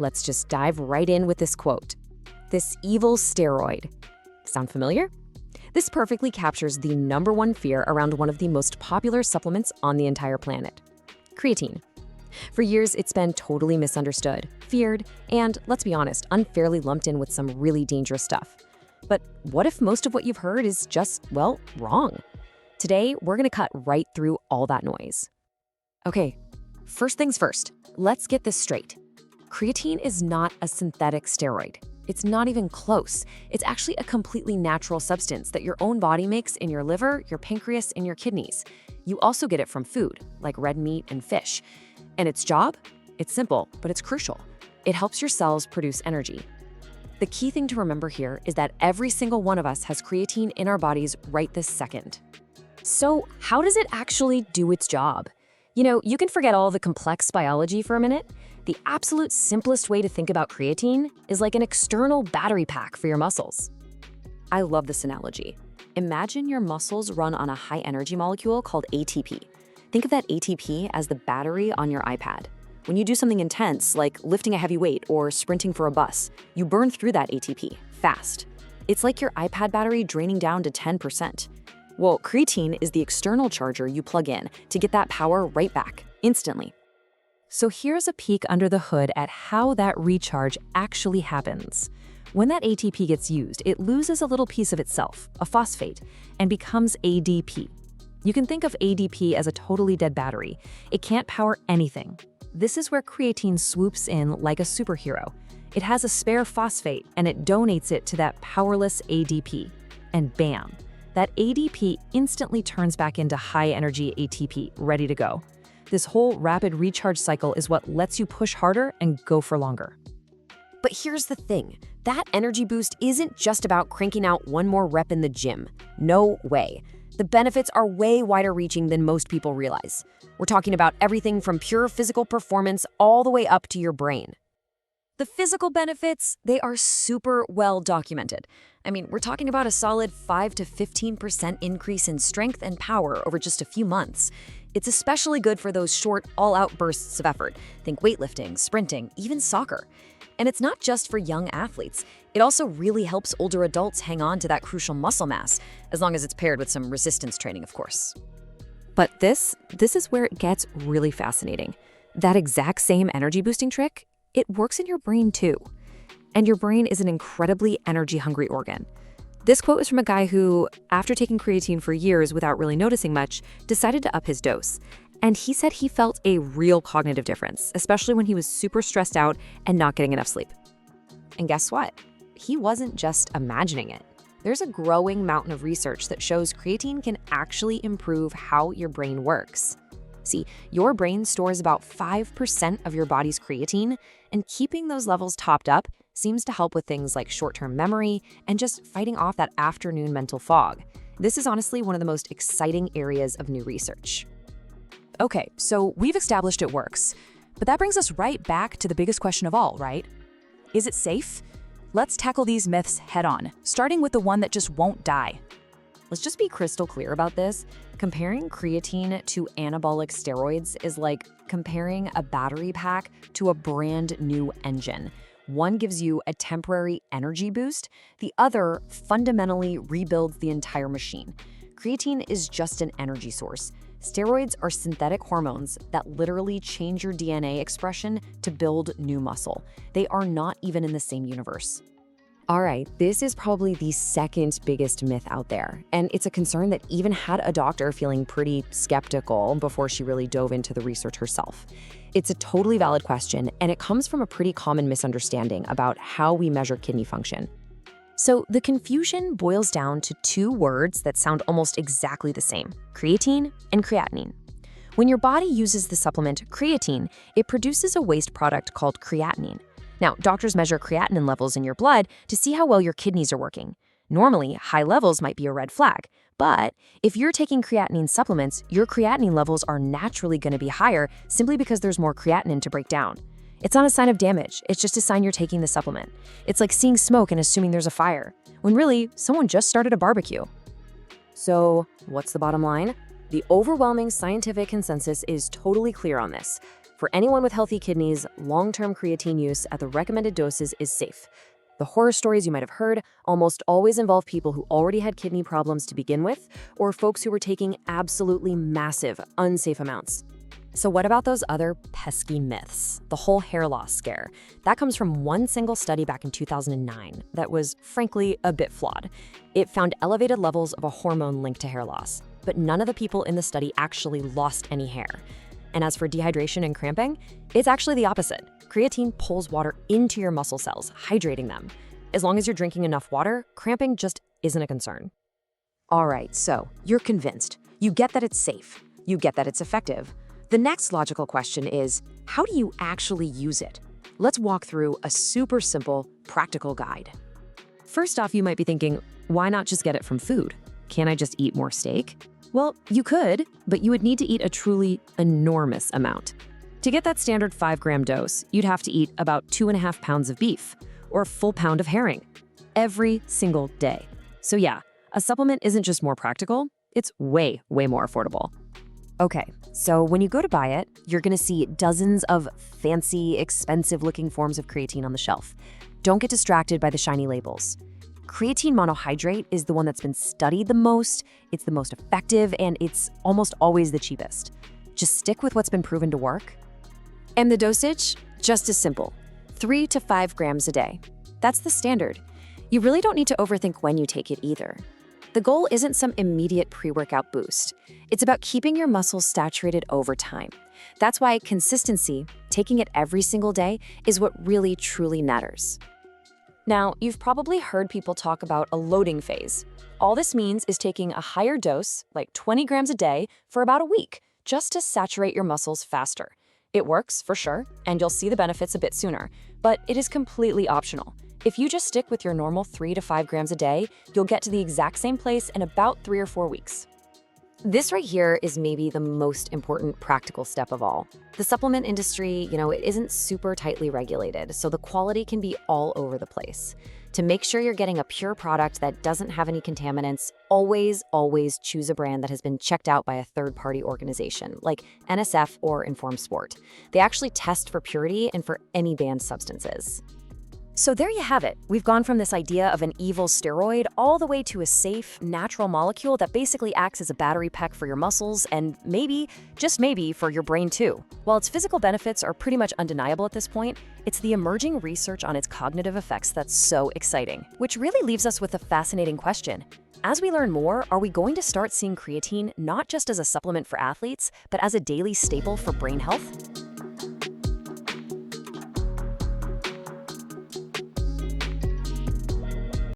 let's just dive right in with this quote. This evil steroid. Sound familiar? This perfectly captures the #1 fear around one of the most popular supplements on the entire planet, creatine. For years, it's been totally misunderstood, feared, and, let's be honest, unfairly lumped in with some really dangerous stuff. But what if most of what you've heard is just, well, wrong? Today, we're going to cut right through all that noise. Okay, first things first, let's get this straight. Creatine is not a synthetic steroid. It's not even close. It's actually a completely natural substance that your own body makes in your liver, your pancreas, and your kidneys. You also get it from food, like red meat and fish. And its job? It's simple, but it's crucial. It helps your cells produce energy. The key thing to remember here is that every single one of us has creatine in our bodies right this second. So how does it actually do its job? You can forget all the complex biology for a minute. The absolute simplest way to think about creatine is like an external battery pack for your muscles. I love this analogy. Imagine your muscles run on a high-energy molecule called ATP. Think of that ATP as the battery on your iPad. When you do something intense, like lifting a heavy weight or sprinting for a bus, you burn through that ATP fast. It's like your iPad battery draining down to 10%. Well, creatine is the external charger you plug in to get that power right back, instantly. So here's a peek under the hood at how that recharge actually happens. When that ATP gets used, it loses a little piece of itself, a phosphate, and becomes ADP. You can think of ADP as a totally dead battery. It can't power anything. This is where creatine swoops in like a superhero. It has a spare phosphate, and it donates it to that powerless ADP. And bam, that ADP instantly turns back into high-energy ATP, ready to go. This whole rapid recharge cycle is what lets you push harder and go for longer. But here's the thing. That energy boost isn't just about cranking out one more rep in the gym. No way. The benefits are way wider reaching than most people realize. We're talking about everything from pure physical performance all the way up to your brain. The physical benefits, they are super well documented. We're talking about a solid 5 to 15% increase in strength and power over just a few months. It's especially good for those short, all-out bursts of effort. Think weightlifting, sprinting, even soccer. And it's not just for young athletes. It also really helps older adults hang on to that crucial muscle mass, as long as it's paired with some resistance training, of course. But this is where it gets really fascinating. That exact same energy-boosting trick, it works in your brain too. And your brain is an incredibly energy-hungry organ. This quote is from a guy who, after taking creatine for years without really noticing much, decided to up his dose. And he said he felt a real cognitive difference, especially when he was super stressed out and not getting enough sleep. And guess what? He wasn't just imagining it. There's a growing mountain of research that shows creatine can actually improve how your brain works. See, your brain stores about 5% of your body's creatine, and keeping those levels topped up seems to help with things like short-term memory and just fighting off that afternoon mental fog. This is honestly one of the most exciting areas of new research. Okay, so we've established it works, but that brings us right back to the biggest question of all, right? Is it safe? Let's tackle these myths head-on, starting with the one that just won't die. Let's just be crystal clear about this. Comparing creatine to anabolic steroids is like comparing a battery pack to a brand new engine. One gives you a temporary energy boost, the other fundamentally rebuilds the entire machine. Creatine is just an energy source. Steroids are synthetic hormones that literally change your DNA expression to build new muscle. They are not even in the same universe. All right, this is probably the second biggest myth out there, and it's a concern that even had a doctor feeling pretty skeptical before she really dove into the research herself. It's a totally valid question, and it comes from a pretty common misunderstanding about how we measure kidney function. So the confusion boils down to two words that sound almost exactly the same: creatine and creatinine. When your body uses the supplement creatine, it produces a waste product called creatinine. Now, doctors measure creatinine levels in your blood to see how well your kidneys are working. Normally, high levels might be a red flag, but if you're taking creatinine supplements, your creatinine levels are naturally going to be higher simply because there's more creatinine to break down. It's not a sign of damage, it's just a sign you're taking the supplement. It's like seeing smoke and assuming there's a fire, when really, someone just started a barbecue. So, what's the bottom line? The overwhelming scientific consensus is totally clear on this. For anyone with healthy kidneys, long-term creatine use at the recommended doses is safe. The horror stories you might have heard almost always involve people who already had kidney problems to begin with, or folks who were taking absolutely massive, unsafe amounts. So what about those other pesky myths? The whole hair loss scare. That comes from one single study back in 2009 that was, frankly, a bit flawed. It found elevated levels of a hormone linked to hair loss, but none of the people in the study actually lost any hair. And as for dehydration and cramping, it's actually the opposite. Creatine pulls water into your muscle cells, hydrating them. As long as you're drinking enough water, cramping just isn't a concern. All right, so you're convinced. You get that it's safe. You get that it's effective. The next logical question is, how do you actually use it? Let's walk through a super simple, practical guide. First off, you might be thinking, why not just get it from food? Can't I just eat more steak? Well, you could, but you would need to eat a truly enormous amount. To get that standard 5-gram dose, you'd have to eat about 2.5 pounds of beef or a full pound of herring every single day. So yeah, a supplement isn't just more practical, it's way, way more affordable. Okay, so when you go to buy it, you're gonna see dozens of fancy, expensive-looking forms of creatine on the shelf. Don't get distracted by the shiny labels. Creatine monohydrate is the one that's been studied the most, it's the most effective, and it's almost always the cheapest. Just stick with what's been proven to work. And the dosage? Just as simple, 3 to 5 grams a day. That's the standard. You really don't need to overthink when you take it either. The goal isn't some immediate pre-workout boost. It's about keeping your muscles saturated over time. That's why consistency, taking it every single day, is what really truly matters. Now, you've probably heard people talk about a loading phase. All this means is taking a higher dose, like 20 grams a day, for about a week, just to saturate your muscles faster. It works, for sure, and you'll see the benefits a bit sooner, but it is completely optional. If you just stick with your normal 3 to 5 grams a day, you'll get to the exact same place in about 3 or 4 weeks. This right here is maybe the most important practical step of all. The supplement industry, it isn't super tightly regulated, so the quality can be all over the place. To make sure you're getting a pure product that doesn't have any contaminants, always choose a brand that has been checked out by a third-party organization, like NSF or Informed Sport. They actually test for purity and for any banned substances. So there you have it. We've gone from this idea of an evil steroid all the way to a safe, natural molecule that basically acts as a battery pack for your muscles and maybe, just maybe, for your brain too. While its physical benefits are pretty much undeniable at this point, it's the emerging research on its cognitive effects that's so exciting. Which really leaves us with a fascinating question. As we learn more, are we going to start seeing creatine not just as a supplement for athletes, but as a daily staple for brain health?